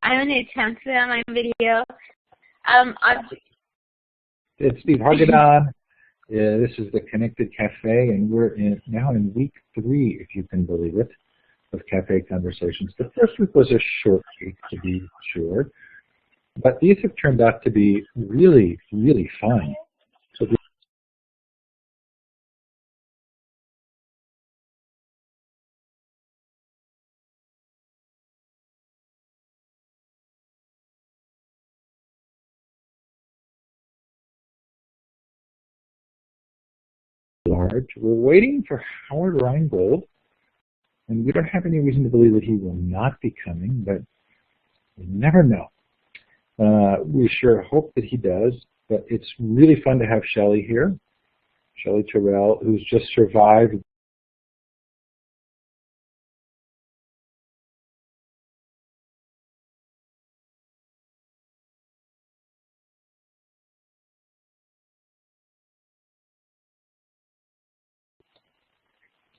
I'm going to attempt that on my video. It's Steve Hargadon. This is the Connected Cafe, and we're now in week 3, if you can believe it, of Cafe Conversations. The first week was a short week, to be sure, but these have turned out to be really, really fun. So large. We're waiting for Howard Rheingold, and we don't have any reason to believe that he will not be coming, but we never know. We sure hope that he does, but it's really fun to have Shelly here, Shelly Terrell, who's just survived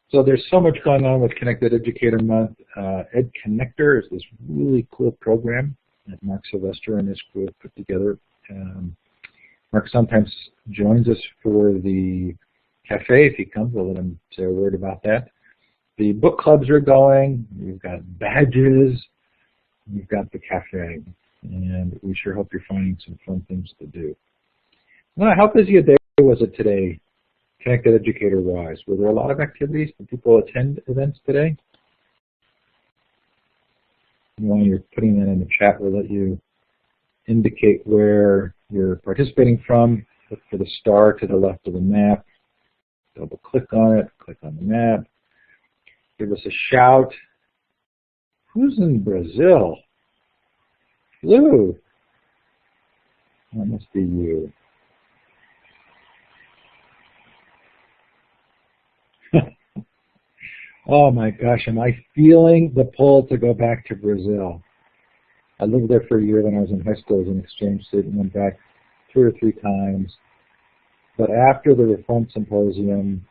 So there's so much going on with Connected Educator Month. Ed Connector is this really cool program that Mark Sylvester and his crew have put together. Mark sometimes joins us for the cafe. If he comes, we'll let him say a word about that. The book clubs are going. We've got badges. We've got the cafe. And we sure hope you're finding some fun things to do. Well, how busy a day was it today, Connected Educator-wise? Were there a lot of activities? Did people attend events today? While you're putting that in the chat, we'll let you indicate where you're participating from. Look for the star to the left of the map. Double click on it. Click on the map. Give us a shout. Who's in Brazil? Lou. That must be you. Oh my gosh, am I feeling the pull to go back to Brazil. I lived there for a year when I was in high school as an exchange student, went back 2 or 3 times. But after the Reform Symposium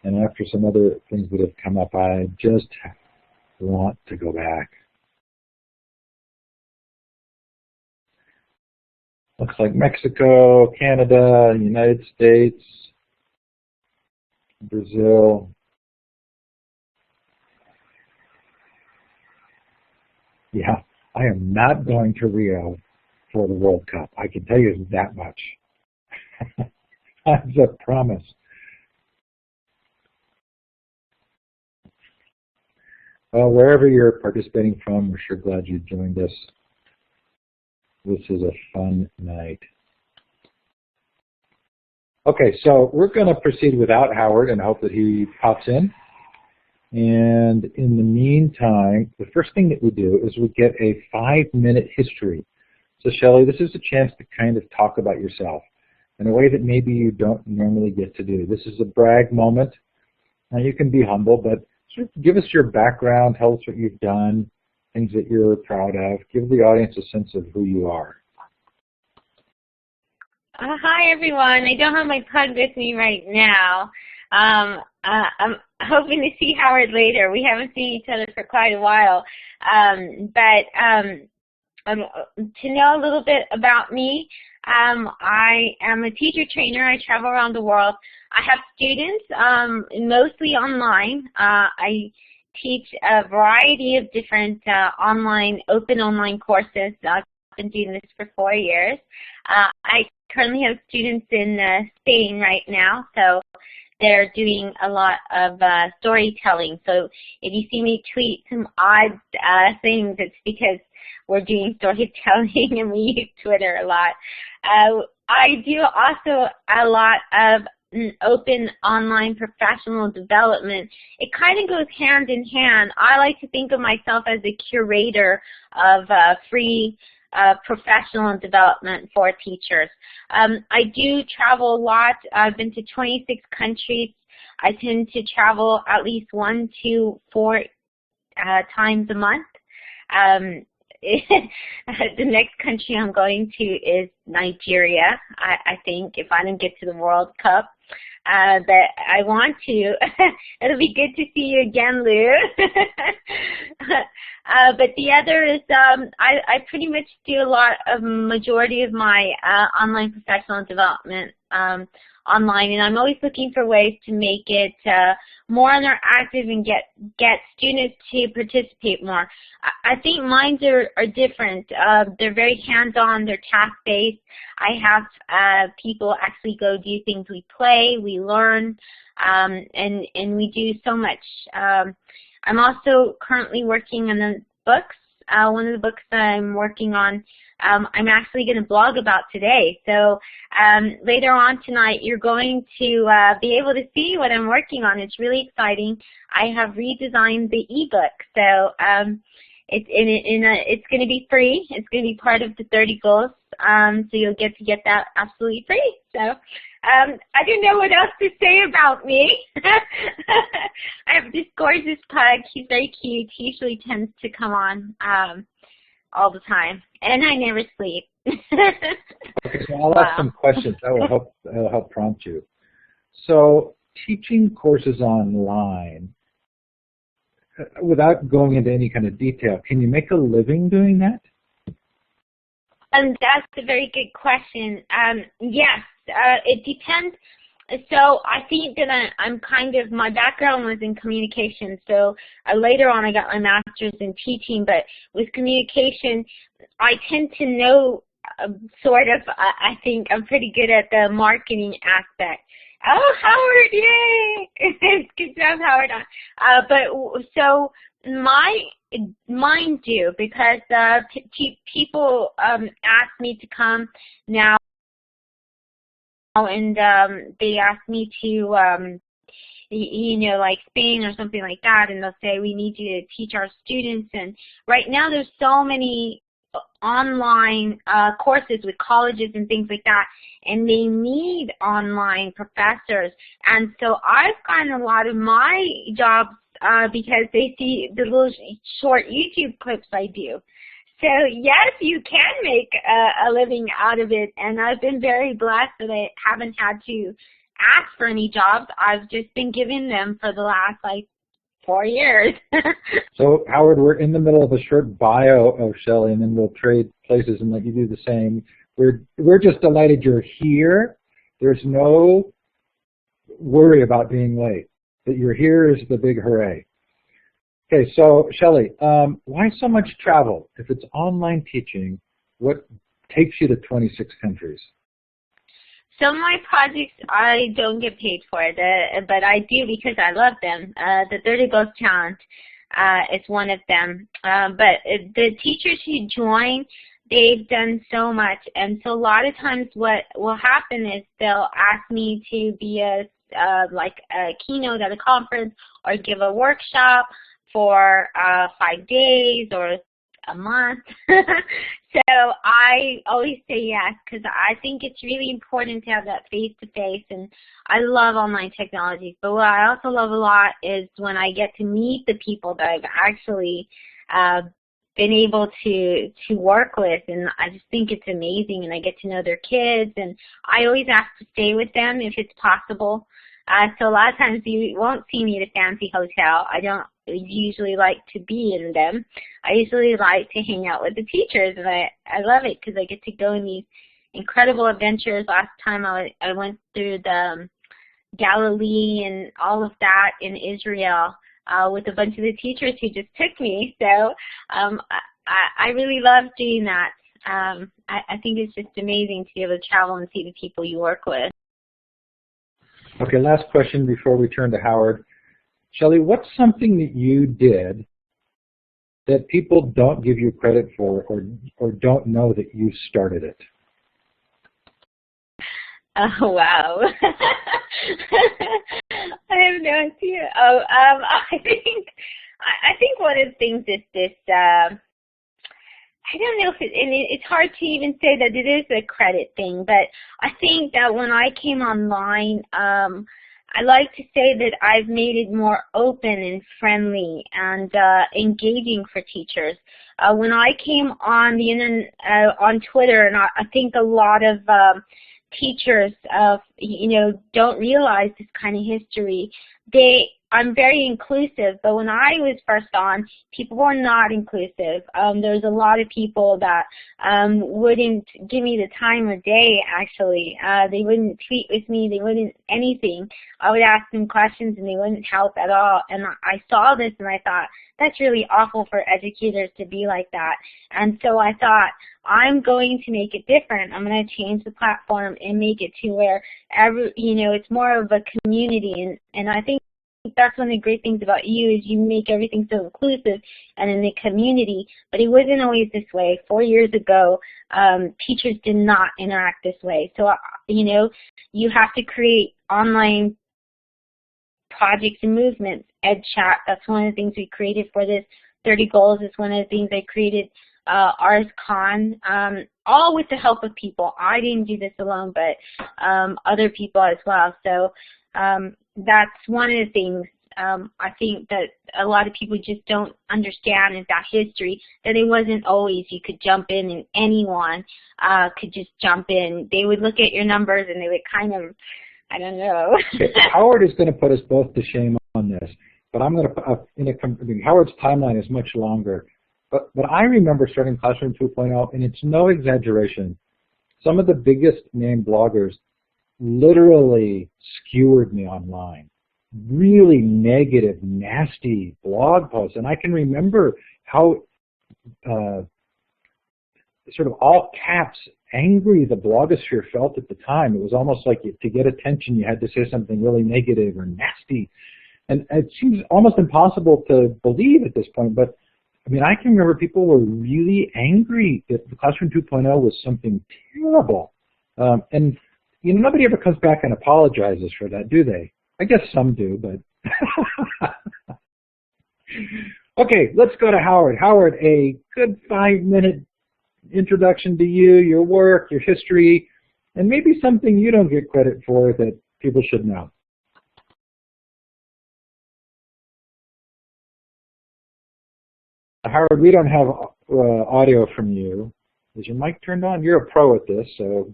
and after some other things that have come up, I just want to go back. Looks like Mexico, Canada, United States, Brazil. Yeah, I am not going to Rio for the World Cup. I can tell you that much. That's a promise. Well, wherever you're participating from, we're sure glad you joined us. This is a fun night. Okay, so we're going to proceed without Howard and hope that he pops in. And in the meantime, the first thing that we do is we get a 5-minute history. So Shelly, this is a chance to kind of talk about yourself in a way that maybe you don't normally get to do. This is a brag moment. Now you can be humble, but sort of give us your background, tell us what you've done, things that you're proud of. Give the audience a sense of who you are. Hi, everyone. I don't have my pug with me right now. I'm hoping to see Howard later. We haven't seen each other for quite a while. To know a little bit about me, I am a teacher trainer. I travel around the world. I have students, mostly online. I teach a variety of different open online courses. I've been doing this for 4 years. I currently have students in Spain right now, so they're doing a lot of storytelling. So if you see me tweet some odd things, it's because we're doing storytelling and we use Twitter a lot. I do also a lot of open online professional development. It kind of goes hand in hand. I like to think of myself as a curator of free professional development for teachers. I do travel a lot. I've been to 26 countries. I tend to travel at least 1 to 4 times a month. the next country I'm going to is Nigeria. I think if I don't get to the World Cup, that I want to. It'll be good to see you again, Lou. But the other is I pretty much do a lot of majority of my online professional development online, and I'm always looking for ways to make it more interactive and get students to participate more. I think mine are different. They're very hands-on, they're task-based. I have people actually go do things. We play, we learn, and we do so much. I'm also currently working on the books. One of the books that I'm working on, I'm actually going to blog about today. So later on tonight, you're going to be able to see what I'm working on. It's really exciting. I have redesigned the ebook, so it's going to be free. It's going to be part of the 30 goals, so you'll get that absolutely free. So I don't know what else to say about me. I have this gorgeous pug. He's very cute. He usually tends to come on all the time, and I never sleep. Okay, so I'll ask some questions that will help prompt you. So, teaching courses online, without going into any kind of detail, can you make a living doing that? That's a very good question. Yes, it depends. So I think that I'm kind of, my background was in communication, so later on I got my master's in teaching, but with communication, I tend to know sort of, I think I'm pretty good at the marketing aspect. Oh, Howard, yay! Good job, Howard. But so mine do, because people ask me to come now, and they ask me to, like Spain or something like that, and they'll say, we need you to teach our students. And right now there's so many online courses with colleges and things like that, and they need online professors. And so I've gotten a lot of my jobs because they see the little short YouTube clips I do. So yes, you can make a living out of it, and I've been very blessed that I haven't had to ask for any jobs. I've just been given them for the last 4 years. So Howard, we're in the middle of a short bio of Shelly, and then we'll trade places and let you do the same. We're just delighted you're here. There's no worry about being late. That you're here is the big hooray. Okay, so Shelly, why so much travel? If it's online teaching, what takes you to 26 countries? Some of my projects I don't get paid for, but I do because I love them. The 30 Goals Challenge is one of them. But the teachers who join, they've done so much, and so a lot of times what will happen is they'll ask me to be a keynote at a conference or give a workshop for 5 days or a month. So I always say yes, because I think it's really important to have that face-to-face, and I love online technologies. But what I also love a lot is when I get to meet the people that I've actually been able to work with, and I just think it's amazing, and I get to know their kids, and I always ask to stay with them if it's possible. So a lot of times you won't see me at a fancy hotel. I don't usually like to be in them. I usually like to hang out with the teachers, and I love it because I get to go on these incredible adventures. Last time I went through the Galilee and all of that in Israel with a bunch of the teachers who just took me. So I really love doing that. I think it's just amazing to be able to travel and see the people you work with. Okay, last question before we turn to Howard. Shelly, what's something that you did that people don't give you credit for or don't know that you started it? Oh, wow. I have no idea. I think one of the things is this, I don't know if it's hard to even say that it is a credit thing, but I think that when I came online, I like to say that I've made it more open and friendly and engaging for teachers. When I came on the internet, on Twitter, and I think a lot of teachers, don't realize this kind of history. I'm very inclusive, but when I was first on, people were not inclusive. There's a lot of people that wouldn't give me the time of day, actually. They wouldn't tweet with me. They wouldn't anything. I would ask them questions, and they wouldn't help at all. And I saw this, and I thought, that's really awful for educators to be like that. And so I thought, I'm going to make it different. I'm going to change the platform and make it to where it's more of a community. And I think that's one of the great things about you is you make everything so inclusive and in the community, but it wasn't always this way. 4 years ago, teachers did not interact this way. So, you have to create online projects and movements. EdChat, that's one of the things we created for this. 30 Goals is one of the things I created. RsCon, all with the help of people. I didn't do this alone, but other people as well. So that's one of the things I think that a lot of people just don't understand is that history, that it wasn't always you could jump in and anyone could just jump in. They would look at your numbers and they would kind of, I don't know. Howard is going to put us both to shame on this, but I'm going to, Howard's timeline is much longer. But I remember starting Classroom 2.0, and it's no exaggeration. Some of the biggest name bloggers literally skewered me online. Really negative, nasty blog posts. And I can remember how sort of all caps angry the blogosphere felt at the time. It was almost like to get attention you had to say something really negative or nasty. And it seems almost impossible to believe at this point, but I mean, I can remember people were really angry that the Classroom 2.0 was something terrible. And, nobody ever comes back and apologizes for that, do they? I guess some do, but... Okay, let's go to Howard. Howard, a good 5-minute introduction to you, your work, your history, and maybe something you don't get credit for that people should know. Howard, we don't have audio from you. Is your mic turned on? You're a pro at this, so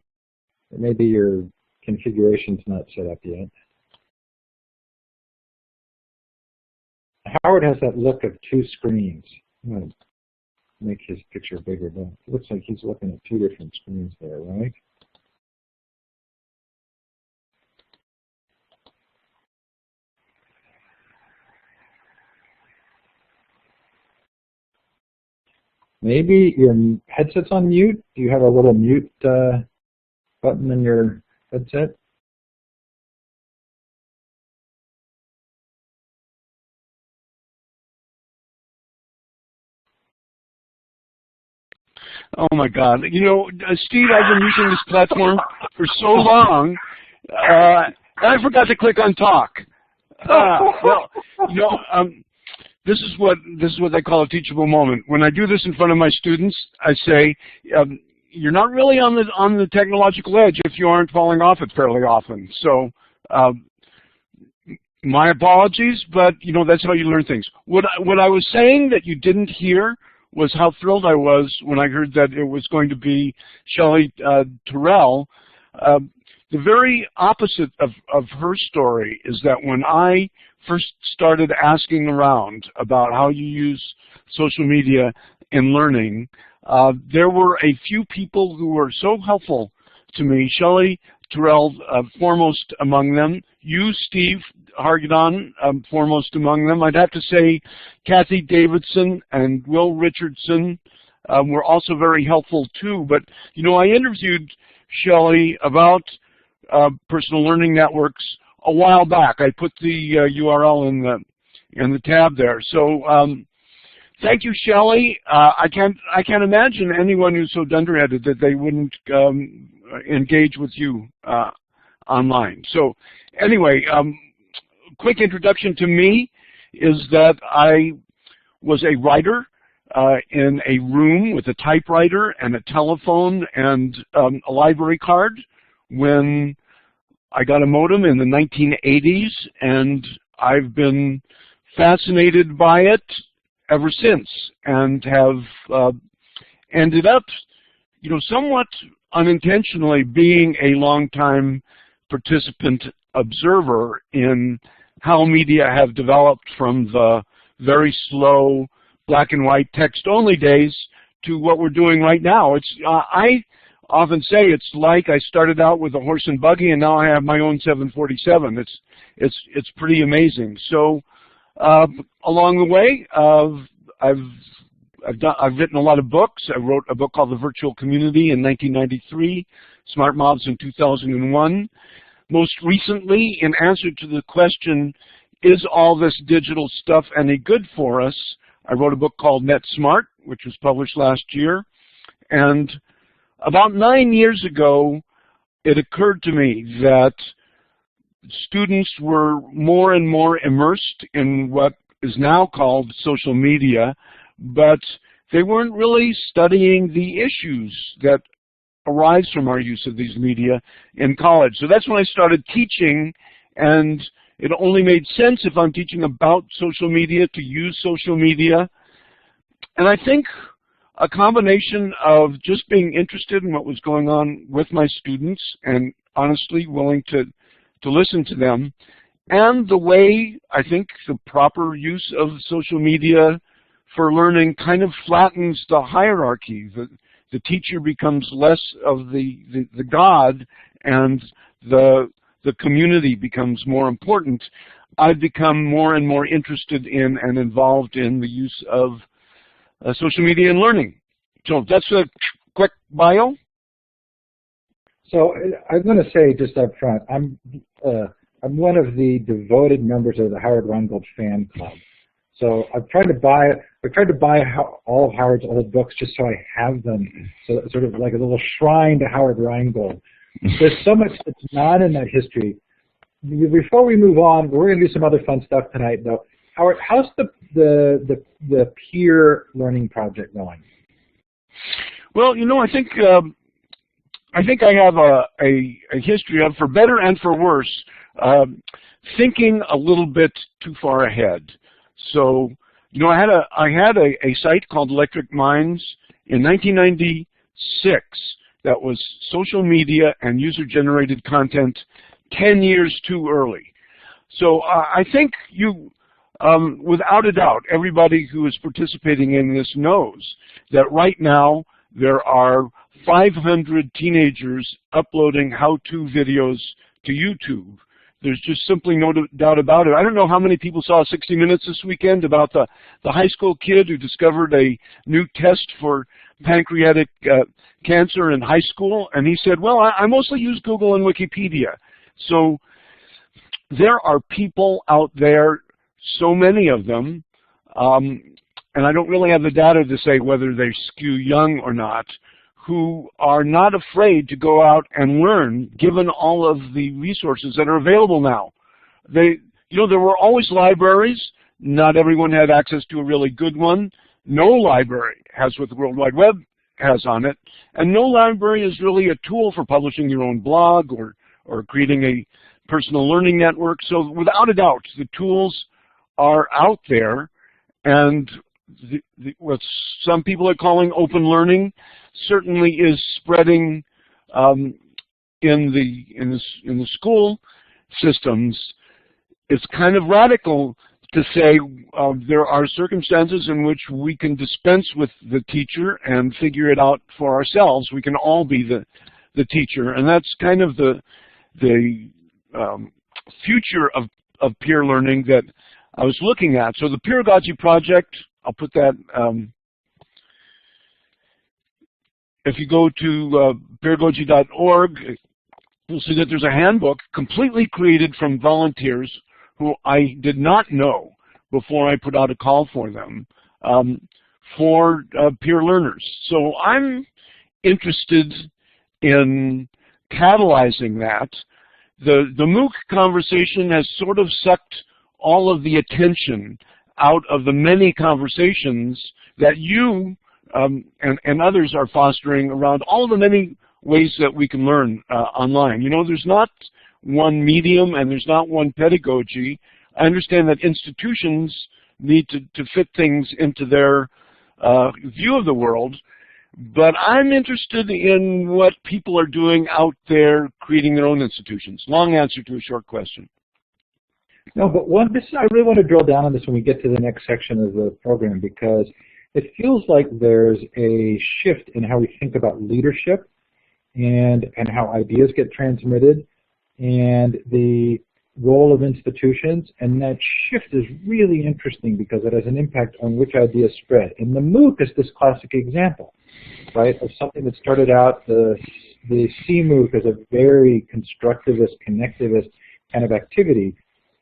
maybe your configuration's not set up yet. Howard has that look of two screens. I'm going to make his picture bigger, but it looks like he's looking at two different screens there, right? Maybe your headset's on mute. Do you have a little mute button in your headset? Oh my God! Steve, I've been using this platform for so long, and I forgot to click on talk. This is what I call a teachable moment. When I do this in front of my students, I say, you're not really on the technological edge if you aren't falling off it fairly often. So, my apologies, but that's how you learn things. What I was saying that you didn't hear was how thrilled I was when I heard that it was going to be Shelly Terrell. The very opposite of her story is that when I first started asking around about how you use social media in learning, there were a few people who were so helpful to me. Shelly Terrell, foremost among them. You, Steve Hargadon, foremost among them. I'd have to say Kathy Davidson and Will Richardson were also very helpful too. But, I interviewed Shelly about personal learning networks a while back. I put the URL in the tab there. So thank you, Shelly. I can't imagine anyone who's so dunderheaded that they wouldn't engage with you online. So anyway, quick introduction to me is that I was a writer in a room with a typewriter and a telephone and a library card when I got a modem in the 1980s, and I've been fascinated by it ever since, and have ended up, somewhat unintentionally being a longtime participant observer in how media have developed from the very slow black and white text-only days to what we're doing right now. I often say it's like I started out with a horse and buggy, and now I have my own 747. It's pretty amazing. So along the way, I've written a lot of books. I wrote a book called The Virtual Community in 1993, Smart Mobs in 2001. Most recently, in answer to the question, is all this digital stuff any good for us, I wrote a book called Net Smart, which was published last year. And about 9 years ago, it occurred to me that students were more and more immersed in what is now called social media, but they weren't really studying the issues that arise from our use of these media in college. So that's when I started teaching, and it only made sense if I'm teaching about social media to use social media. And I think a combination of just being interested in what was going on with my students and honestly willing to listen to them, and the way I think the proper use of social media for learning kind of flattens the hierarchy. The teacher becomes less of the god, and the community becomes more important. I've become more and more interested in and involved in the use of social media and learning. So that's a quick bio. So I'm going to say just up front, I'm one of the devoted members of the Howard Rheingold fan club. So I've tried to buy all of Howard's old books just so I have them, so sort of like a little shrine to Howard Rheingold. There's so much that's not in that history. Before we move on, we're going to do some other fun stuff tonight, though. Howard, how's the peer learning project going? Well, I think I have a history of, for better and for worse, thinking a little bit too far ahead. So, I had a site called Electric Minds in 1996 that was social media and user-generated content 10 years too early. So I think without a doubt, everybody who is participating in this knows that right now there are 500 teenagers uploading how-to videos to YouTube. There's just simply no doubt about it. I don't know how many people saw 60 Minutes this weekend about the high school kid who discovered a new test for pancreatic cancer in high school, and he said, well, I mostly use Google and Wikipedia. So there are people out there, so many of them, and I don't really have the data to say whether they skew young or not, who are not afraid to go out and learn, given all of the resources that are available now. There were always libraries. Not everyone had access to a really good one. No library has what the World Wide Web has on it, and no library is really a tool for publishing your own blog or creating a personal learning network. So without a doubt, the tools are out there, and what some people are calling open learning certainly is spreading in the school systems. It's kind of radical to say there are circumstances in which we can dispense with the teacher and figure it out for ourselves. We can all be the teacher, and that's kind of the future of peer learning that I was looking at. So the Pedagogy Project, I'll put that, if you go to pedagogy.org, you'll see that there's a handbook completely created from volunteers who I did not know before I put out a call for them, for peer learners. So I'm interested in catalyzing that. The MOOC conversation has sort of sucked all of the attention out of the many conversations that you and others are fostering around all the many ways that we can learn online. There's not one medium and there's not one pedagogy. I understand that institutions need to fit things into their view of the world, but I'm interested in what people are doing out there creating their own institutions. Long answer to a short question. No, but I really want to drill down on this when we get to the next section of the program, because it feels like there's a shift in how we think about leadership and how ideas get transmitted and the role of institutions, and that shift is really interesting because it has an impact on which ideas spread. And the MOOC is this classic example, right, of something that started out, the CMOOC as a very constructivist, connectivist kind of activity,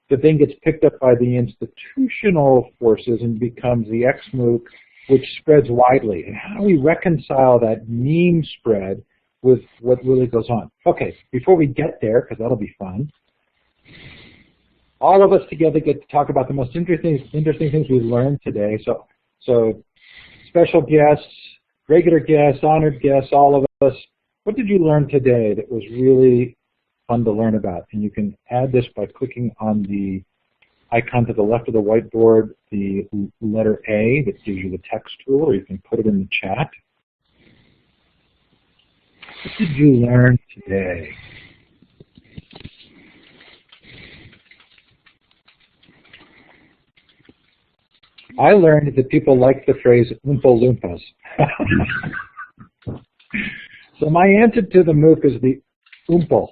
that then gets picked up by the institutional forces and becomes the XMOOC, which spreads widely. And how do we reconcile that meme spread with what really goes on? Okay, before we get there, because that'll be fun, all of us together get to talk about the most interesting things we've learned today. So special guests, regular guests, honored guests, all of us, what did you learn today that was really fun to learn about? And you can add this by clicking on the icon to the left of the whiteboard, the letter A that gives you the text tool, or you can put it in the chat. What did you learn today? I learned that people like the phrase Oompa Loompas. So my answer to the MOOC is the OOMPL,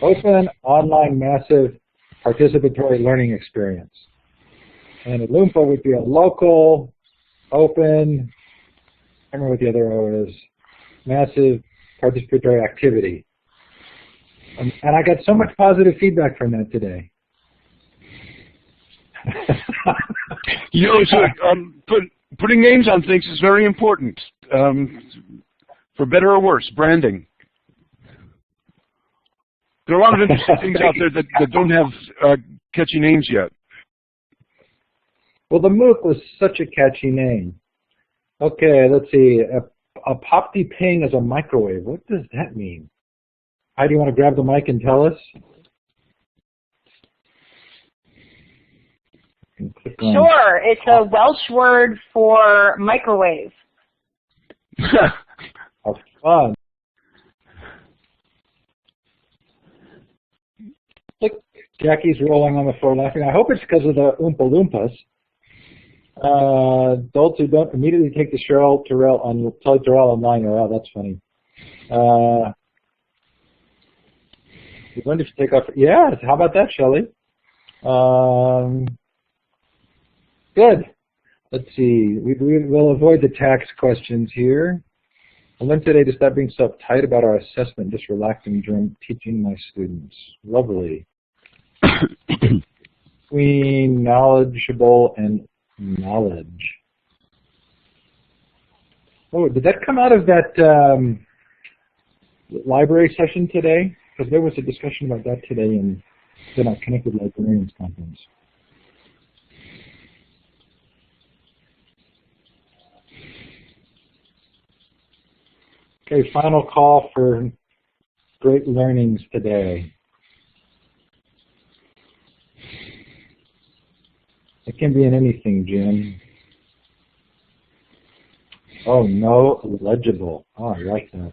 Open Online Massive Participatory Learning Experience. And a Loompa would be a local, open, I don't remember what the other O is, massive participatory activity. And I got so much positive feedback from that today. You know, so, putting names on things is very important, for better or worse, branding. There are a lot of interesting things out there that don't have catchy names yet. Well, the MOOC was such a catchy name. Okay, let's see. A Popty Ping as a microwave. What does that mean? Heidi, do you want to grab the mic and tell us? Sure. It's a Welsh word for microwave. How fun. Look, Jackie's rolling on the floor laughing. I hope it's because of the Oompa Loompas. Adults who don't immediately take the Terrell on, you'll tell Terrell online. Oh, that's funny. You wonder if you take off. Yeah, how about that, Shelly? Good. Let's see. We'll avoid the tax questions here. I learned today to stop being so uptight about our assessment, just relaxing during teaching my students. Lovely. Between knowledgeable and knowledge. Oh, did that come out of that library session today? Because there was a discussion about that today in the Connected Librarians Conference. Okay, final call for great learnings today. It can be in anything, Jim. Oh, no, legible. Oh, I like that.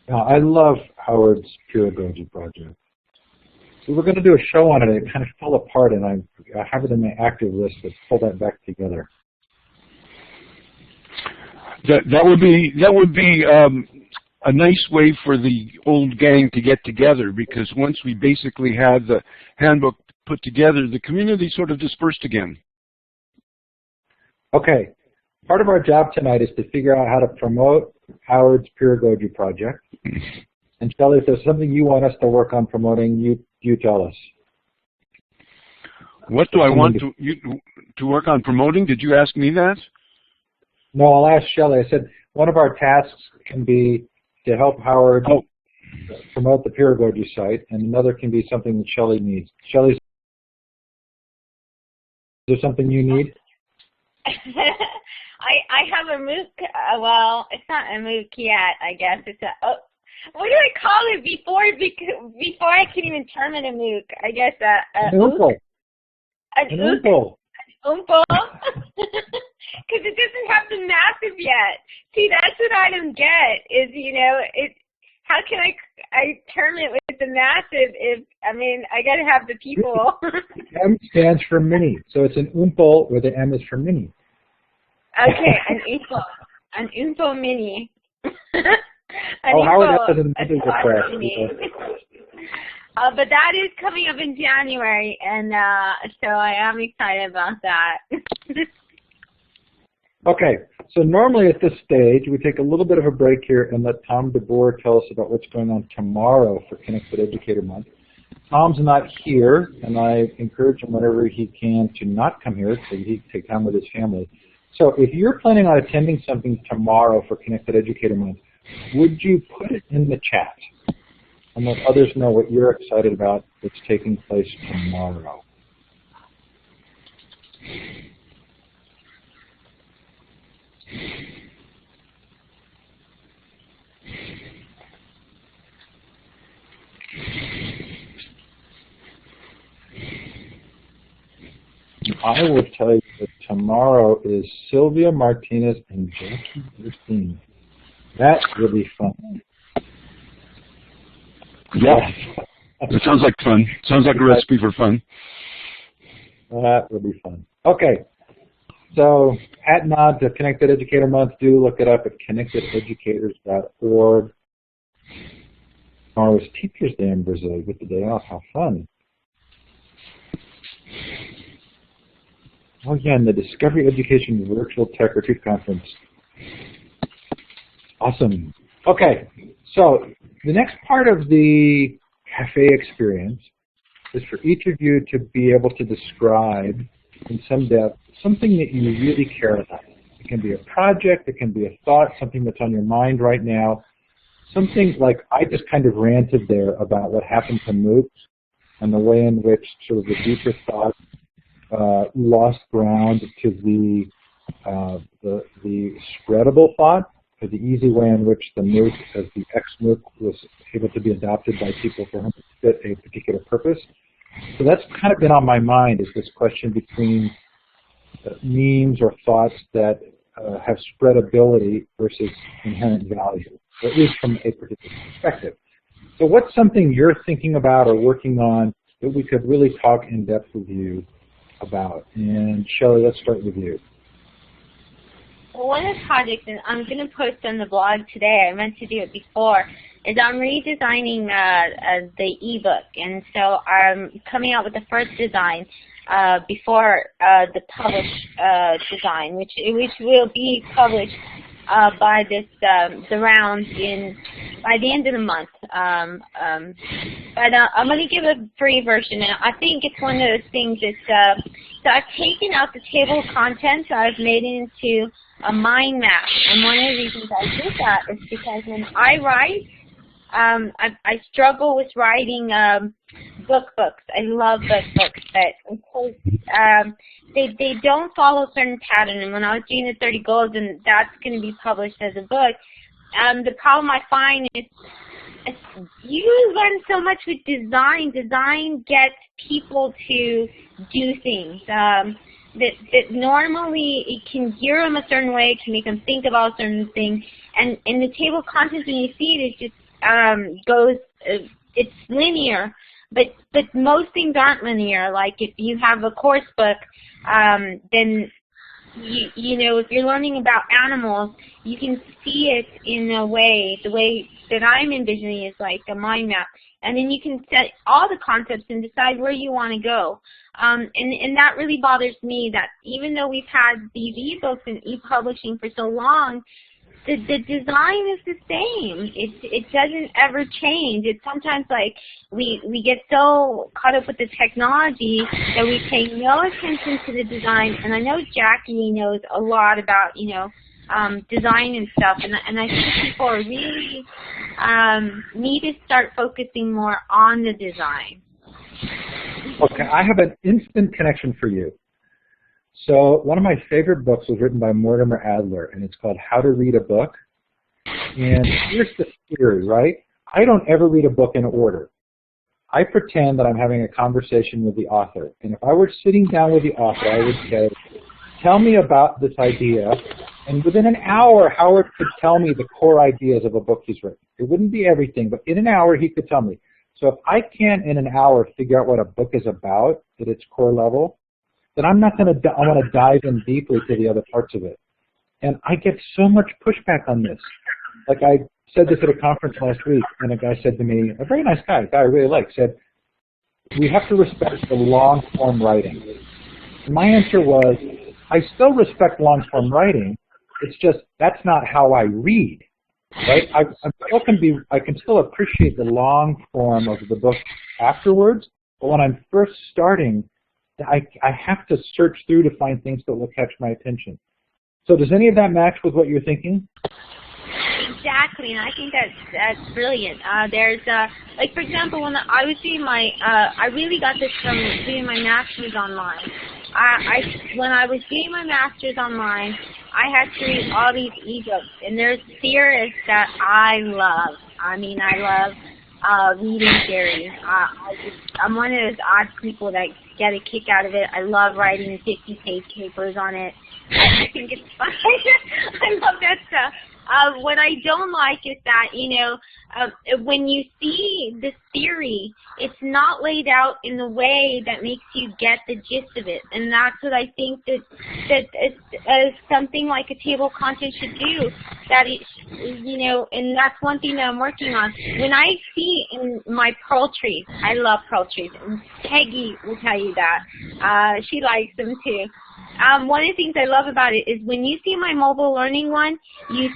Now, I love Howard's Pedagogy project. We were going to do a show on it. It kind of fell apart, and I have it in my active list to pull that back together. That would be a nice way for the old gang to get together, because once we basically had the handbook put together, the community sort of dispersed again. Okay. Part of our job tonight is to figure out how to promote Howard's Pedagogy project. And Shelly, if there's something you want us to work on promoting, you tell us. What do I want to work on promoting? Did you ask me that? No, I'll ask Shelly. I said one of our tasks can be to help Howard promote the pedagogy site, and another can be something that Shelly needs. Shelly, is there something you need? I have a MOOC. Well, it's not a MOOC yet. I guess it's a. Oh, what do I call it before I can even term it a MOOC? I guess a Oomple. An oomple. Because it doesn't have the massive yet. See, that's what I don't get. Is how can I term it with the massive if I got to have the people. M stands for mini, so it's an oomple where the M is for mini. Okay, an oomple mini. Howard, that doesn't correct. But that is coming up in January, and so I am excited about that. Okay, so normally at this stage, we take a little bit of a break here and let Tom DeBoer tell us about what's going on tomorrow for Connected Educator Month. Tom's not here, and I encourage him whenever he can to not come here so he can take time with his family. So if you're planning on attending something tomorrow for Connected Educator Month, would you put it in the chat and let others know what you're excited about that's taking place tomorrow? I will tell you that tomorrow is Sylvia Martinez and Jackie Christine. That will be fun. Yeah. It sounds like fun. Sounds like a recipe for fun. That will be fun. Okay. So, at nod to Connected Educator Month, do look it up at connectededucators.org. Tomorrow is Teachers Day in Brazil. You get the day off. How fun. Oh, yeah, and the Discovery Education Virtual Tech Retreat Conference. Awesome. Okay, so the next part of the cafe experience is for each of you to be able to describe in some depth something that you really care about. It can be a project, it can be a thought, something that's on your mind right now, something like I just kind of ranted there about what happened to MOOCs and the way in which sort of the deeper thought lost ground to the spreadable thought, or the easy way in which the MOOC, as the ex-MOOC, was able to be adopted by people for whom it fit a particular purpose. So that's kind of been on my mind, is this question between memes or thoughts that have spreadability versus inherent value, or at least from a particular perspective. So what's something you're thinking about or working on that we could really talk in depth with you about? And Shelly, let's start with you. Well, one of the projects, and I'm going to post on the blog today, I meant to do it before, is I'm redesigning the ebook. And so I'm coming out with the first design before the published design, which will be published by the round by the end of the month. But I'm going to give a free version, and I think it's one of those things that so I've taken out the table of contents, I've made it into a mind map, and one of the reasons I did that is because when I write, I struggle with writing books. I love books, but they don't follow a certain pattern. And when I was doing the 30 goals, and that's going to be published as a book, the problem I find is you learn so much with design. Design gets people to do things. That normally it can gear them a certain way, it can make them think about a certain thing, and in the table of contents when you see it, it just it's linear, but most things aren't linear. Like if you have a course book, then you know, if you're learning about animals, you can see it in a way, the way that I'm envisioning is like a mind map. And then you can set all the concepts and decide where you want to go. And that really bothers me, that even though we've had these ebooks and e-publishing for so long, the design is the same. It doesn't ever change. It's sometimes like we get so caught up with the technology that we pay no attention to the design. And I know Jackie knows a lot about, you know, design and stuff. And I think people are really need to start focusing more on the design. Okay, I have an instant connection for you. So one of my favorite books was written by Mortimer Adler, and it's called How to Read a Book. And here's the theory, right? I don't ever read a book in order. I pretend that I'm having a conversation with the author. And if I were sitting down with the author, I would say, tell me about this idea. And within an hour, Howard could tell me the core ideas of a book he's written. It wouldn't be everything, but in an hour, he could tell me. So if I can't, in an hour, figure out what a book is about at its core level, then I'm not going to, I want to dive in deeply to the other parts of it. And I get so much pushback on this. Like I said this at a conference last week, and a guy said to me, a very nice guy, a guy I really like, said, we have to respect the long-form writing. And my answer was, I still respect long-form writing, it's just that's not how I read, right? I can still appreciate the long form of the book afterwards, but when I'm first starting, I have to search through to find things that will catch my attention. So does any of that match with what you're thinking? Exactly, and I think that's brilliant. There's like for example, when I was doing my, I really got this from doing my master's online. When I was doing my master's online, I had to read all these ebooks, and there's theorists that I love. I mean, I love reading theory. I'm one of those odd people that get a kick out of it. I love writing 50-page papers on it. I think it's fun. I love that stuff. What I don't like is that, when you see this theory, it's not laid out in a way that makes you get the gist of it. And that's what I think that something like a table of contents should do. That it, and that's one thing that I'm working on. When I see in my Pearl trees, I love Pearl trees, and Peggy will tell you that. She likes them too. One of the things I love about it is when you see my mobile learning one, you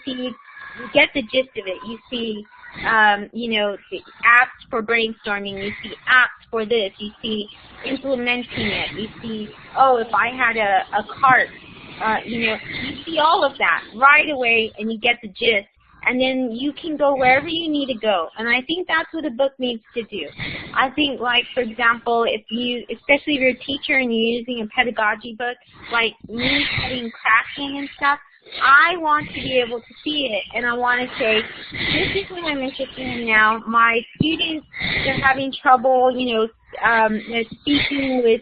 get the gist of it. You see, the apps for brainstorming. You see apps for this. You see implementing it. You see, if I had a cart, you see all of that right away, and you get the gist. And then you can go wherever you need to go. And I think that's what a book needs to do. I think, like, for example, especially if you're a teacher and you're using a pedagogy book, like me studying crafting and stuff, I want to be able to see it. And I want to say, this is what I'm interested in now. My students, they're having trouble, speaking with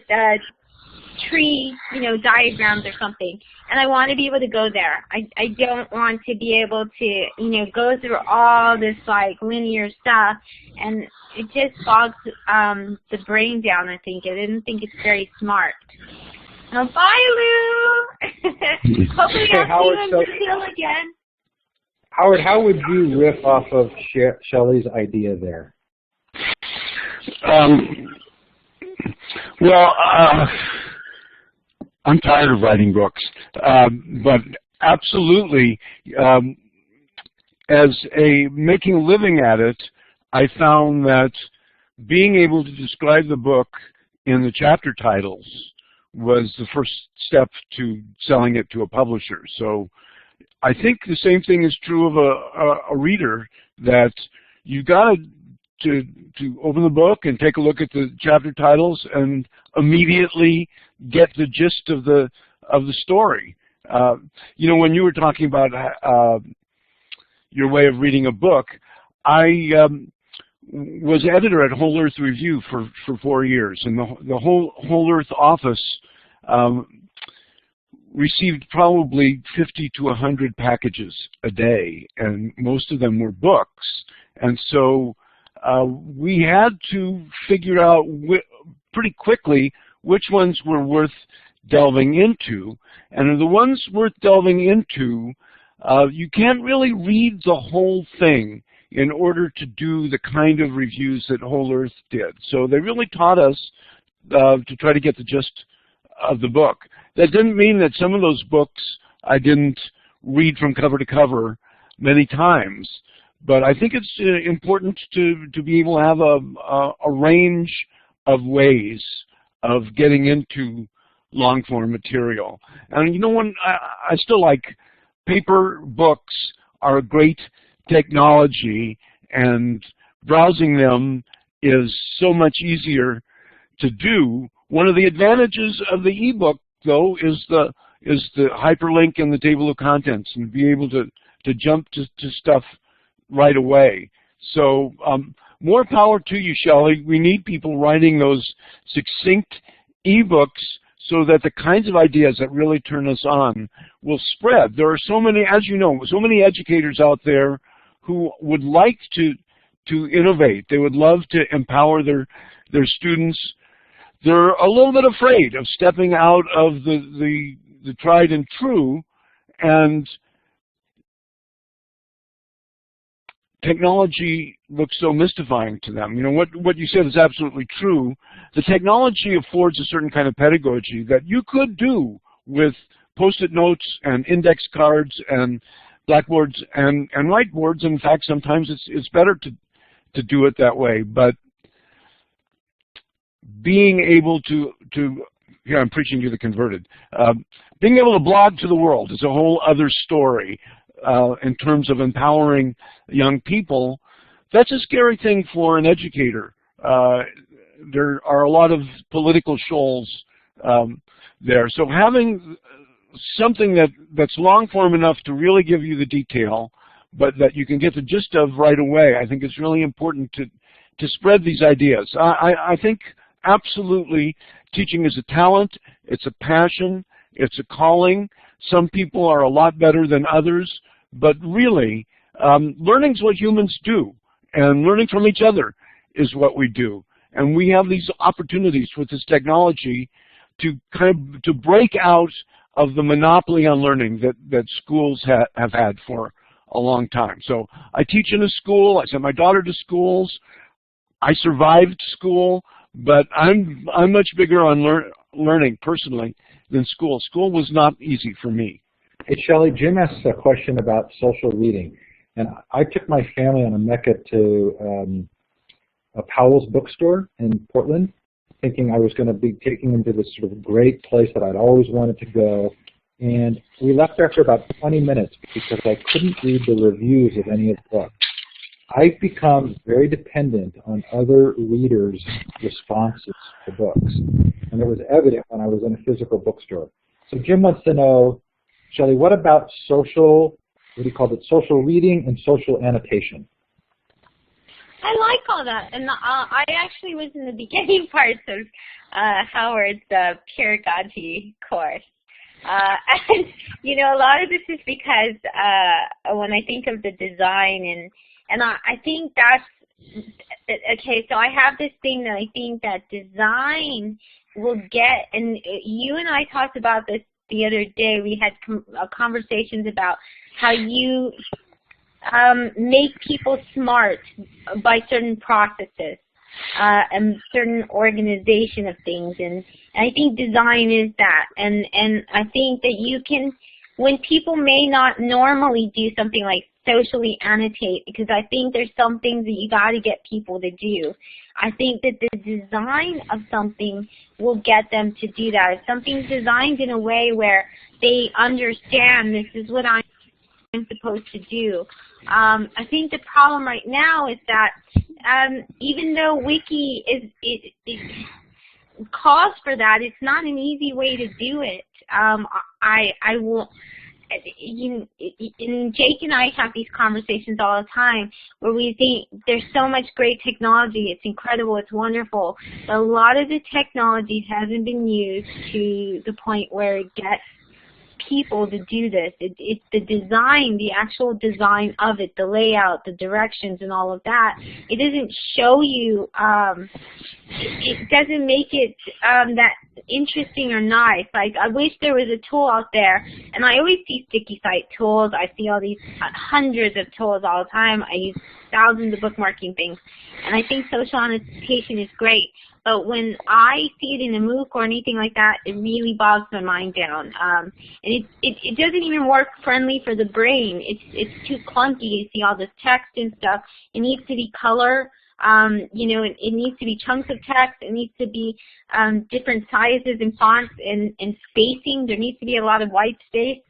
tree, diagrams or something. And I want to be able to go there. I don't want to be able to, go through all this, like, linear stuff. And it just bogs the brain down, I think. I didn't think it's very smart. Bye, Lou! Hopefully I'll see you in Brazil again. Howard, how would you riff off of Shelly's idea there? I'm tired of writing books, but absolutely, as making a living at it, I found that being able to describe the book in the chapter titles was the first step to selling it to a publisher. So I think the same thing is true of a reader, that you got to open the book and take a look at the chapter titles and immediately get the gist of the story. When you were talking about your way of reading a book, I was editor at Whole Earth Review for 4 years, and the Whole Earth office received probably 50 to 100 packages a day, and most of them were books. And so we had to figure out pretty quickly which ones were worth delving into. And the ones worth delving into, you can't really read the whole thing in order to do the kind of reviews that Whole Earth did. So they really taught us to try to get the gist of the book. That didn't mean that some of those books I didn't read from cover to cover many times. But I think it's important to be able to have a range of ways of getting into long-form material. And when I still like paper books are a great technology, and browsing them is so much easier to do. One of the advantages of the ebook though, is the hyperlink in the table of contents and be able to jump to stuff right away. So more power to you, Shelly. We need people writing those succinct ebooks so that the kinds of ideas that really turn us on will spread. There are so many, as you know, so many educators out there who would like to innovate. They would love to empower their students. They're a little bit afraid of stepping out of the tried and true, and technology looks so mystifying to them. You know, what you said is absolutely true. The technology affords a certain kind of pedagogy that you could do with Post-it notes and index cards and blackboards and whiteboards. In fact, sometimes it's better to do it that way. But being able to here I'm preaching to the converted. Being able to blog to the world is a whole other story in terms of empowering young people. That's a scary thing for an educator. There are a lot of political shoals there. So having something that's long form enough to really give you the detail, but that you can get the gist of right away, I think it's really important to spread these ideas. I think absolutely teaching is a talent, it's a passion, it's a calling. Some people are a lot better than others, but really, learning is what humans do, and learning from each other is what we do. And we have these opportunities with this technology to to break out of the monopoly on learning that schools have had for a long time. So I teach in a school. I sent my daughter to schools. I survived school, but I'm much bigger on learning personally than school. School was not easy for me. Hey, Shelly, Jim asked a question about social reading. And I took my family on a Mecca to a Powell's bookstore in Portland, thinking I was going to be taking them to this sort of great place that I'd always wanted to go. And we left after about 20 minutes because I couldn't read the reviews of any of the books. I've become very dependent on other readers' responses to books. And it was evident when I was in a physical bookstore. So Jim wants to know, Shelly, what about social reading and social annotation? I like all that, and I actually was in the beginning parts of Howard's pedagogy course. And, you know, a lot of this is because when I think of the design, and I think that's, okay, so I have this thing that I think that design will get, and you and I talked about this the other day. We had conversations about how you make people smart by certain processes and certain organization of things, and I think design is that, and I think that you can, when people may not normally do something like socially annotate, because I think there's some things that you got to get people to do. I think that the design of something will get them to do that. If something's designed in a way where they understand this is what I'm supposed to do. I think the problem right now is that even though Wiki is calls for that, it's not an easy way to do it. I will. Jake and I have these conversations all the time where we think there's so much great technology, it's incredible, it's wonderful, but a lot of the technology hasn't been used to the point where it gets people to do this. It's the design, the actual design of it, the layout, the directions, and all of that. It doesn't show you, it doesn't make it that interesting or nice. Like, I wish there was a tool out there, and I always see sticky site tools. I see all these hundreds of tools all the time. I use thousands of bookmarking things, and I think social annotation is great. But when I see it in a MOOC or anything like that, it really bogs my mind down. And it doesn't even work friendly for the brain. It's too clunky. You see all this text and stuff. It needs to be color. You know, it needs to be chunks of text. It needs to be different sizes and fonts and spacing. There needs to be a lot of white space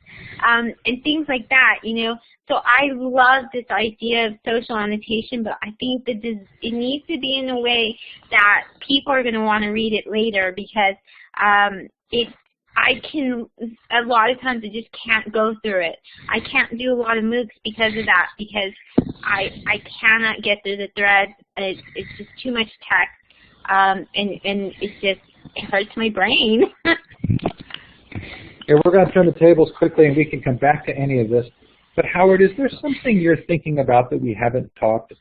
and things like that, you know. So I love this idea of social annotation, but I think that it needs to be in a way that people are going to want to read it later, because I can, a lot of times I just can't go through it. I can't do a lot of MOOCs because of that, because I cannot get through the threads. It's just too much text, and it hurts my brain. Yeah, we're going to turn the tables quickly, and we can come back to any of this. But Howard, is there something you're thinking about that we haven't talked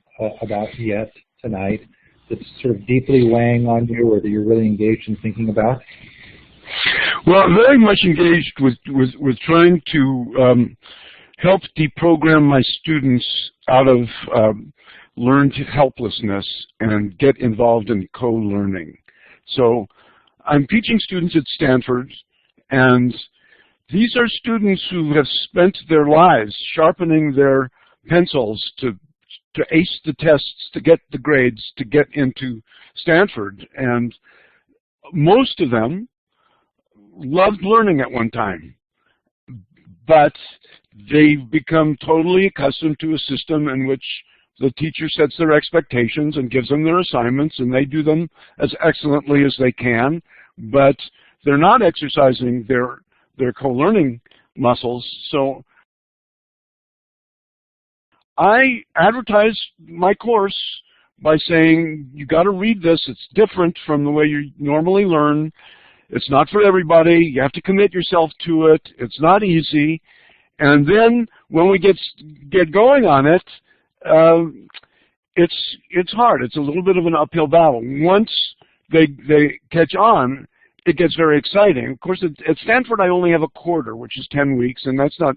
about yet tonight that's sort of deeply weighing on you, or that you're really engaged in thinking about? Well, I'm very much engaged with trying to help deprogram my students out of learned helplessness and get involved in co-learning. So I'm teaching students at Stanford, and these are students who have spent their lives sharpening their pencils to ace the tests, to get the grades, to get into Stanford. And most of them loved learning at one time, but they've become totally accustomed to a system in which the teacher sets their expectations and gives them their assignments, and they do them as excellently as they can, but they're not exercising their co-learning muscles. So I advertise my course by saying, you got to read this. It's different from the way you normally learn. It's not for everybody. You have to commit yourself to it. It's not easy. And then when we get going on it, it's hard. It's a little bit of an uphill battle. Once they catch on, it gets very exciting. Of course, at Stanford, I only have a quarter, which is 10 weeks, and that's not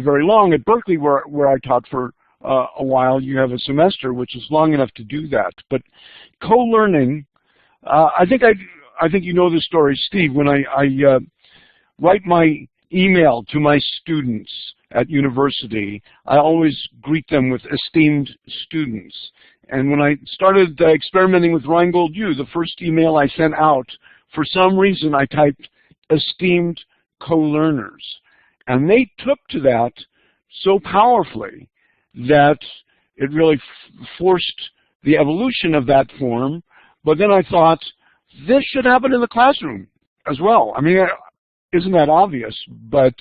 very long. At Berkeley, where I taught for a while, you have a semester, which is long enough to do that. But co-learning, I think you know this story, Steve. When I write my email to my students at university, I always greet them with esteemed students. And when I started experimenting with Rheingold U, the first email I sent out, for some reason I typed esteemed co-learners. And they took to that so powerfully that it really forced the evolution of that form. But then I thought, this should happen in the classroom as well. I mean, isn't that obvious? But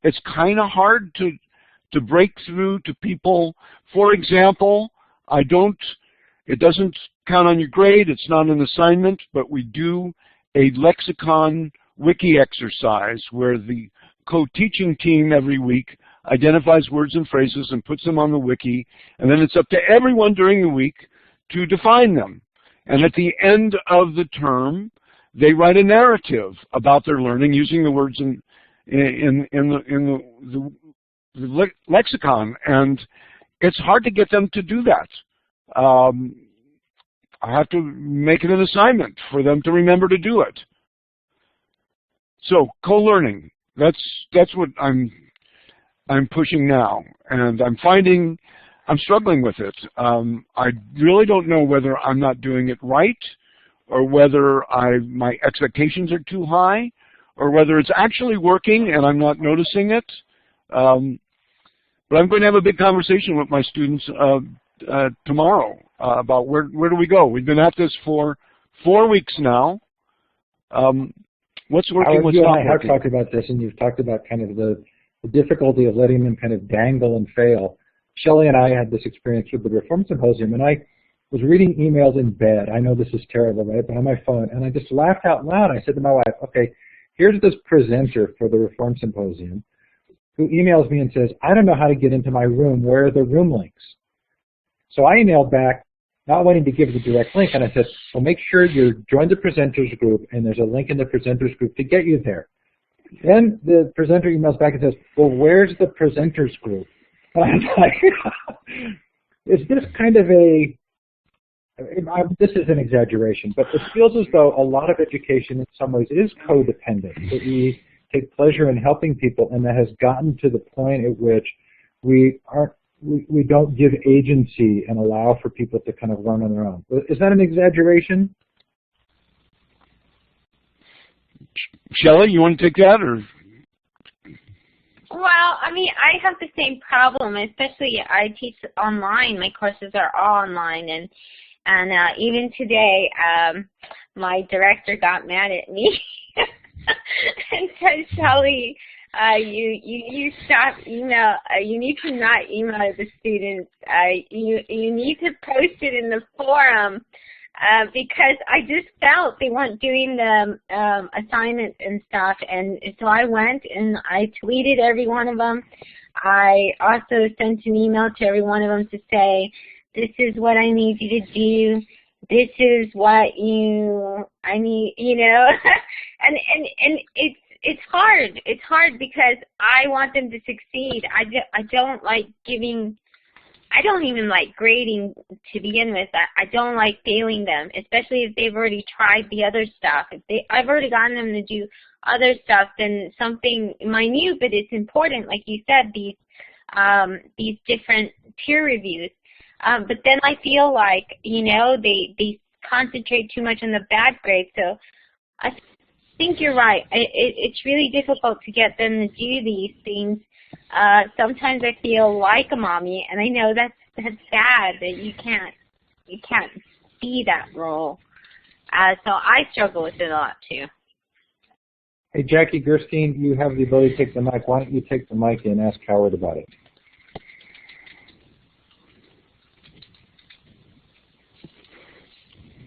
it's kind of hard to break through to people. For example, it doesn't count on your grade. It's not an assignment, but we do a lexicon wiki exercise where the co-teaching team every week identifies words and phrases and puts them on the wiki, and then it's up to everyone during the week to define them. And at the end of the term, they write a narrative about their learning using the words in the lexicon, and it's hard to get them to do that. I have to make it an assignment for them to remember to do it. So co-learning, that's what I'm pushing now, and I'm struggling with it. I really don't know whether I'm not doing it right, or whether my expectations are too high, or whether it's actually working and I'm not noticing it. But I'm going to have a big conversation with my students tomorrow about where do we go. We've been at this for 4 weeks now. What's working, what's not working? I have talked about this, and you've talked about kind of the difficulty of letting them kind of dangle and fail. Shelly and I had this experience with the Reform Symposium, and I was reading emails in bed. I know this is terrible, right? But on my phone, and I just laughed out loud. I said to my wife, okay, here's this presenter for the Reform Symposium who emails me and says, I don't know how to get into my room. Where are the room links? So I emailed back, not wanting to give the direct link, and I said, well, make sure you join the presenters group, and there's a link in the presenters group to get you there. Then the presenter emails back and says, well, where's the presenters group? And I was like, is this kind of this is an exaggeration, but it feels as though a lot of education in some ways is codependent, that we take pleasure in helping people, and that has gotten to the point at which we don't give agency and allow for people to kind of learn on their own. Is that an exaggeration? Shelly, you want to take that, or? Well, I mean, I have the same problem, especially I teach online. My courses are all online, and even today, my director got mad at me And so, Shelly, you stop email. You need to not email the students. You need to post it in the forum because I just felt they weren't doing the assignments and stuff, and so I went and I tweeted every one of them. I also sent an email to every one of them to say, this is what I need you to do. This is what I need, and it's hard. It's hard because I want them to succeed. I don't like giving. I don't even like grading to begin with. I don't like failing them, especially if they've already tried the other stuff. I've already gotten them to do other stuff than something minute, but it's important. Like you said, these different peer reviews. But then I feel like, they concentrate too much on the bad grades. So I think you're right. It's really difficult to get them to do these things. Sometimes I feel like a mommy, and I know that's sad that you can't be that role. So I struggle with it a lot too. Hey, Jackie Gerstein, you have the ability to take the mic. Why don't you take the mic and ask Howard about it?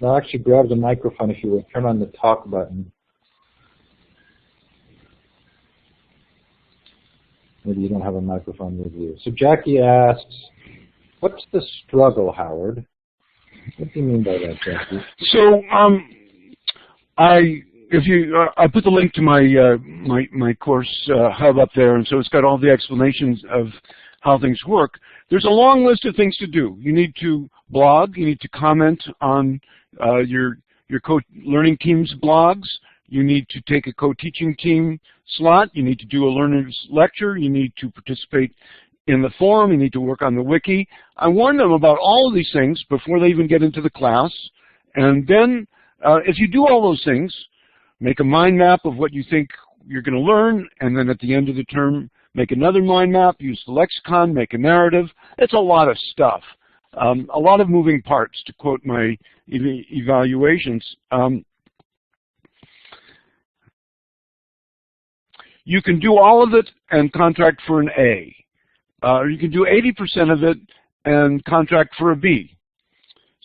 I'll actually grab the microphone if you would. Turn on the talk button. Maybe you don't have a microphone with you. So Jackie asks, what's the struggle, Howard? What do you mean by that, Jackie? So I put the link to my course hub up there, and so it's got all the explanations of how things work. There's a long list of things to do. You need to blog. You need to comment on your co-learning team's blogs. You need to take a co-teaching team slot. You need to do a learner's lecture. You need to participate in the forum. You need to work on the wiki. I warn them about all of these things before they even get into the class. And then if you do all those things, make a mind map of what you think you're going to learn, and then at the end of the term, make another mind map, use the lexicon, make a narrative. It's a lot of stuff. A lot of moving parts, to quote my evaluations. You can do all of it and contract for an A. Or you can do 80% of it and contract for a B.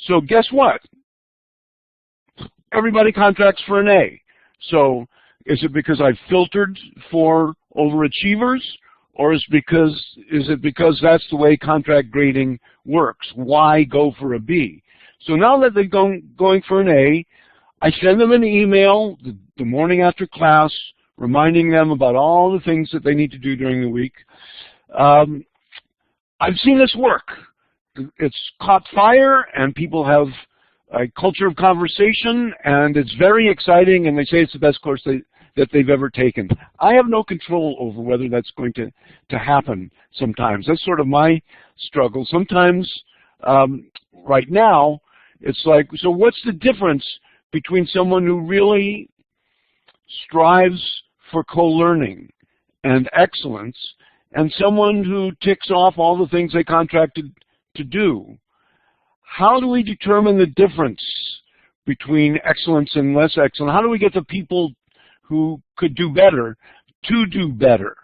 So guess what? Everybody contracts for an A. So is it because I've filtered for overachievers, or is it because that's the way contract grading works? Why go for a B? So now that they're going for an A, I send them an email the morning after class, reminding them about all the things that they need to do during the week. I've seen this work. It's caught fire, and people have a culture of conversation, and it's very exciting, and they say it's the best course that they've ever taken. I have no control over whether that's going to happen sometimes. That's sort of my struggle. Sometimes, right now, it's like, so what's the difference between someone who really strives for co-learning and excellence and someone who ticks off all the things they contracted to do? How do we determine the difference between excellence and less excellent? How do we get the people who could do better to do better?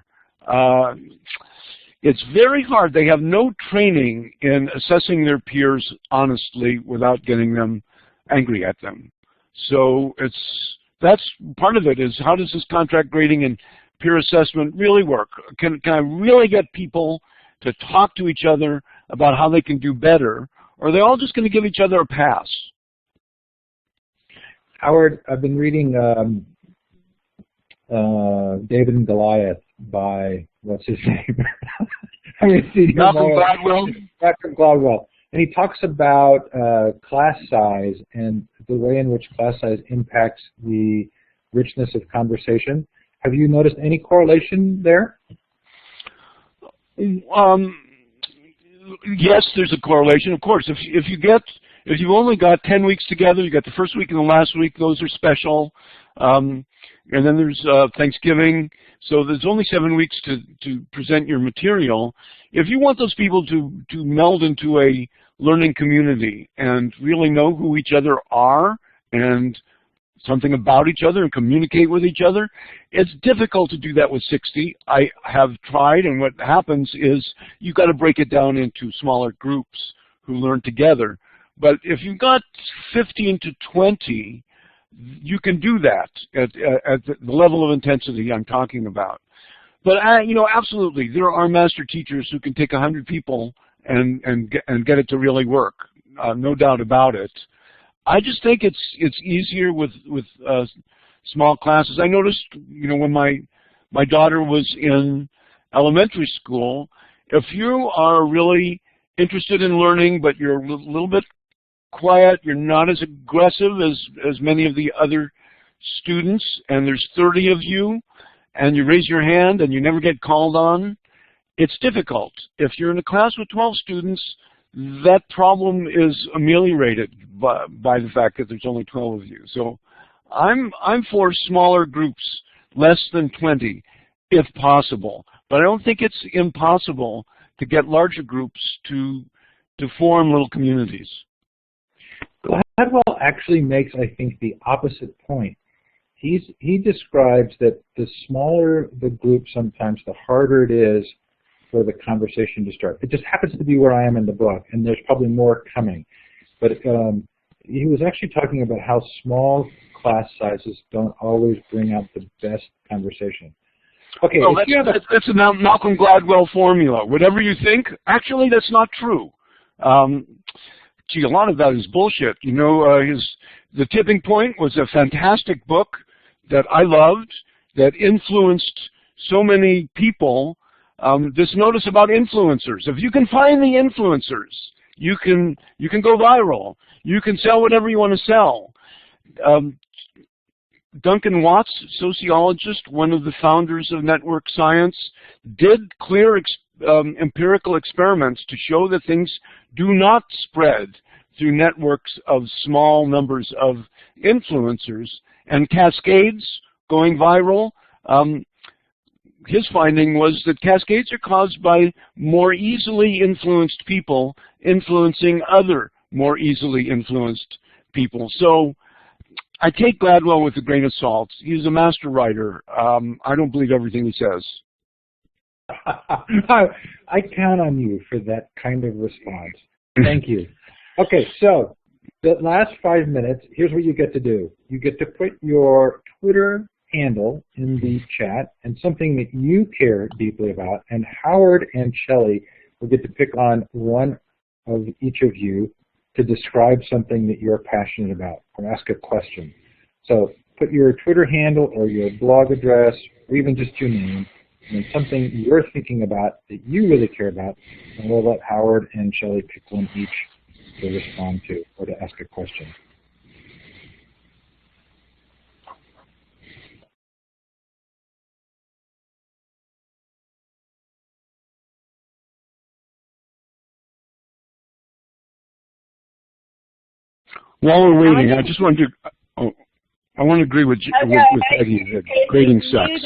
It's very hard. They have no training in assessing their peers honestly without getting them angry at them. So that's part of it, is how does this contract grading and peer assessment really work? Can I really get people to talk to each other about how they can do better, or are they all just going to give each other a pass? Howard, I've been reading David and Goliath by, what's his name? Malcolm Gladwell. And he talks about class size and the way in which class size impacts the richness of conversation. Have you noticed any correlation there? Yes, there's a correlation. Of course, if you've only got 10 weeks together, you got the first week and the last week, those are special. And then there's Thanksgiving, so there's only 7 weeks to present your material. If you want those people to meld into a learning community and really know who each other are and something about each other and communicate with each other. It's difficult to do that with 60. I have tried, and what happens is you've got to break it down into smaller groups who learn together. But if you've got 15 to 20, you can do that at the level of intensity I'm talking about. But you know, absolutely, there are master teachers who can take 100 people and get it to really work. No doubt about it. I just think it's easier with small classes. I noticed, you know, when my daughter was in elementary school, if you are really interested in learning, but you're a little bit quiet, you're not as aggressive as many of the other students, and there's 30 of you, and you raise your hand and you never get called on, it's difficult. If you're in a class with 12 students, that problem is ameliorated by the fact that there's only 12 of you. So I'm for smaller groups, less than 20, if possible. But I don't think it's impossible to get larger groups to form little communities. Gladwell actually makes, I think, the opposite point. He describes that the smaller the group sometimes, the harder it is for the conversation to start. It just happens to be where I am in the book, and there's probably more coming. But he was actually talking about how small class sizes don't always bring out the best conversation. Okay, well, that's a Malcolm Gladwell formula. Whatever you think, actually, that's not true. Gee, a lot of that is bullshit. You know, The Tipping Point was a fantastic book that I loved, that influenced so many people. This notice about influencers. If you can find the influencers, you can go viral. You can sell whatever you want to sell. Duncan Watts, sociologist, one of the founders of network science, did clear empirical experiments to show that things do not spread through networks of small numbers of influencers. And cascades going viral, his finding was that cascades are caused by more easily influenced people influencing other more easily influenced people. So I take Gladwell with a grain of salt. He's a master writer. I don't believe everything he says. I count on you for that kind of response. Thank you. Okay, so the last 5 minutes, here's what you get to do. You get to put your Twitter handle in the chat and something that you care deeply about, and Howard and Shelly will get to pick on one of each of you to describe something that you're passionate about or ask a question. So put your Twitter handle or your blog address or even just your name and something you're thinking about that you really care about, and we'll let Howard and Shelly pick one each to respond to or to ask a question. While we're waiting, I just wanted to, I want to agree with Peggy that grading sucks.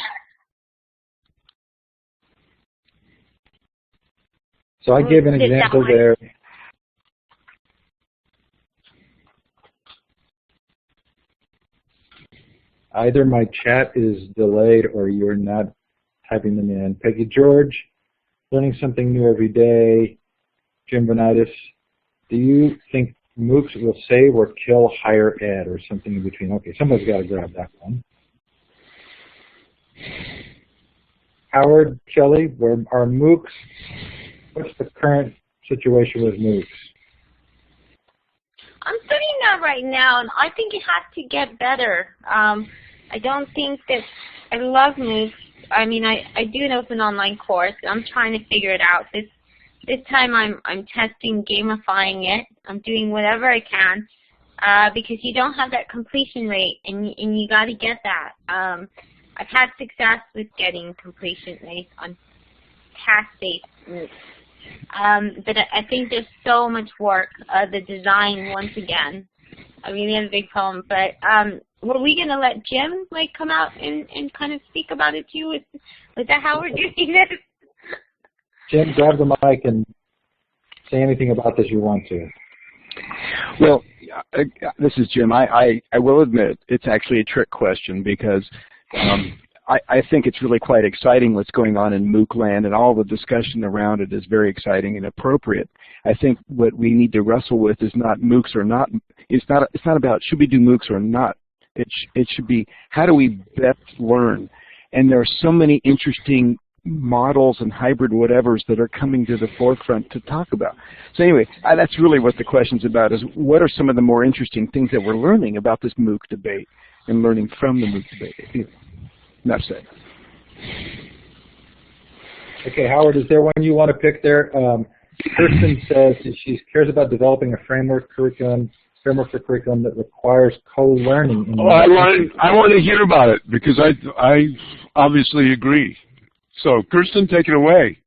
So I gave an example there. Either my chat is delayed or you're not typing them in. Peggy George, learning something new every day. Jim Bonitis, do you think MOOCs will save or kill higher ed or something in between? Okay, somebody's got to grab that one. Howard, Shelly, are MOOCs, what's the current situation with MOOCs? I'm studying that right now, and I think it has to get better. I don't think that, I love MOOCs. I mean, I do an open online course, and I'm trying to figure it out. This time I'm testing gamifying it. I'm doing whatever I can because you don't have that completion rate, and you got to get that. I've had success with getting completion rates on task-based MOOCs. But I think there's so much work. The design, once again, I really have a big problem. But were we going to let Jim come out and kind of speak about it too? Was that how we're doing this? Jim, grab the mic and say anything about this you want to. Well, this is Jim. I will admit it's actually a trick question because I think it's really quite exciting what's going on in MOOC land, and all the discussion around it is very exciting and appropriate. I think what we need to wrestle with is not MOOCs or not. It's not about should we do MOOCs or not. It should be how do we best learn. And there are so many interesting models and hybrid whatevers that are coming to the forefront to talk about. So anyway, that's really what the question's about, is what are some of the more interesting things that we're learning about this MOOC debate and learning from the MOOC debate. Enough said. Okay, Howard, is there one you want to pick there? Kirsten says that she cares about developing a framework for curriculum that requires co-learning. I want to hear about it because I obviously agree. So, Kirsten, take it away.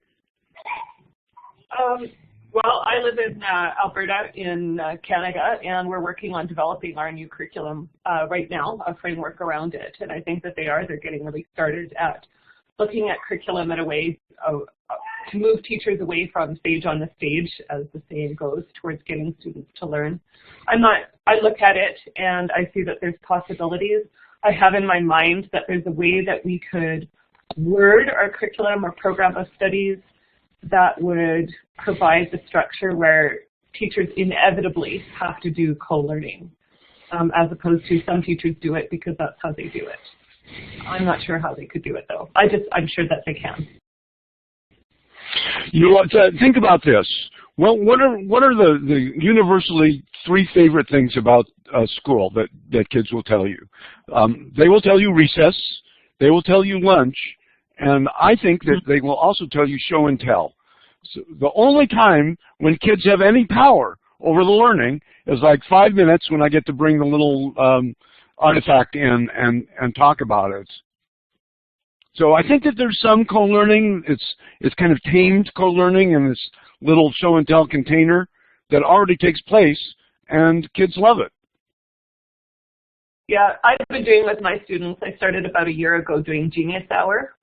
Well, I live in Alberta in Canada, and we're working on developing our new curriculum right now, a framework around it. And I think that they're getting really started at looking at curriculum in a way to move teachers away from stage on the stage, as the saying goes, towards getting students to learn. I look at it and I see that there's possibilities. I have in my mind that there's a way that we could word our curriculum or program of studies that would provide the structure where teachers inevitably have to do co-learning, as opposed to some teachers do it because that's how they do it. I'm not sure how they could do it though. I'm sure that they can. You know, think about this. Well, what are the universally three favorite things about school that kids will tell you? They will tell you recess, they will tell you lunch, and I think that they will also tell you show and tell. So the only time when kids have any power over the learning is like 5 minutes when I get to bring the little artifact in and talk about it. So I think that there's some co-learning. It's kind of tamed co-learning in this little show and tell container that already takes place, and kids love it. Yeah, I've been doing with my students. I started about a year ago doing Genius Hour.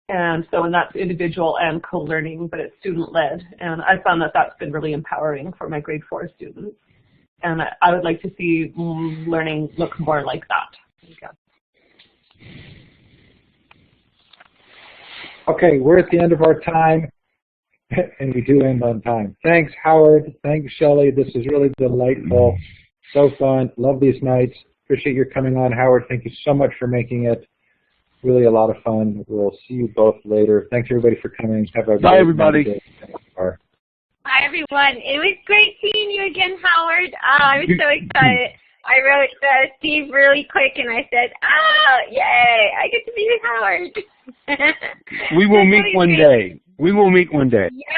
And that's individual and co-learning, but it's student-led. And I found that that's been really empowering for my grade 4 students. And I would like to see learning look more like that. Okay, we're at the end of our time, and we do end on time. Thanks, Howard. Thanks, Shelly. This is really delightful. So fun. Love these nights. Appreciate your coming on, Howard. Thank you so much for making it. Really a lot of fun. We'll see you both later. Thanks, everybody, for coming. Have a Bye, everybody. Bye, everyone. It was great seeing you again, Howard. I was so excited. I wrote Steve really quick, and I said, yay, I get to meet Howard. We will meet one day. We will meet one day. Yes.